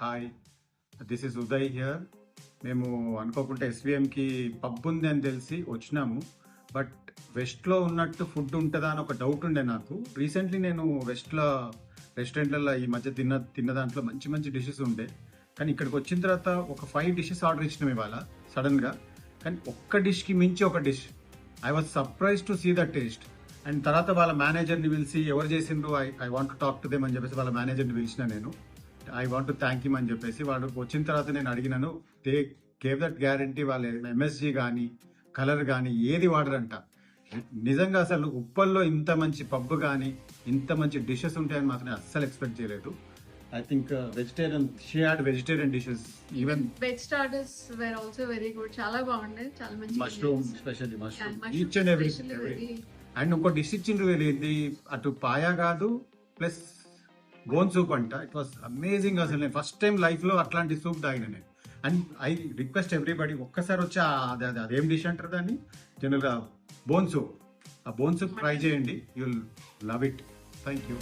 Hi, this is Uday here. మేము అనుకోకుండా ఎస్విఎంకి pub ఉంది అని తెలిసి వచ్చినాము. బట్ వెస్ట్లో ఉన్నట్టు ఫుడ్ ఉంటుందా అని ఒక డౌట్ ఉండే నాకు. రీసెంట్లీ నేను వెస్ట్లో రెస్టారెంట్లలో ఈ మధ్య తిన్న దాంట్లో మంచి మంచి డిషెస్ ఉండే. కానీ ఇక్కడికి వచ్చిన తర్వాత ఒక 5 డిషెస్ ఆర్డర్ ఇచ్చినాం ఇవాళ సడన్గా. కానీ ఒక్క డిష్కి మించి ఒక dish. I was surprise to see the taste. And తర్వాత వాళ్ళ మేనేజర్ని పిలిచి ఎవరు చేసిండ్రు, I want to talk to them అని చెప్పేసి వాళ్ళ మేనేజర్ని పిలిచిన నేను. I want to thank him అని చెప్పేసి వాడు వచ్చిన తర్వాత నేను అడిగినాను. They gave that guarantee. వాళ్ళు ఎంఎస్జీ కానీ కలర్ కానీ ఏది వాడరంట. నిజంగా అసలు ఉప్పల్లో ఇంత మంచి పబ్ కానీ ఇంత మంచి డిషెస్ ఉంటాయని మాత్రం అస్సలు ఎక్స్పెక్ట్ చేయలేదు. I think vegetarian, she had vegetarian dishes. Even veg starters were also very good. చాలా బాగుండేది, చాలా మంచి mushroom, specially mushroom, each and every. And ఇంకో డిష్ ఇచ్చిండ్రు ఇది అటు పాయా కాదు ప్లస్ బోన్ సూప్ అంట. It was amazing. అసలు నేను ఫస్ట్ టైం లైఫ్ లో అట్లాంటి సూప్ తాగిన నేను. అండ్ ఐ రిక్వెస్ట్ ఎవ్రీబడి ఒక్కసారి వచ్చి అదేం డిష్ అంటారు దాన్ని, జనరల్గా బోన్ సూప్. ఆ బోన్ సూప్ ట్రై చేయండి, you'll love it. Thank you.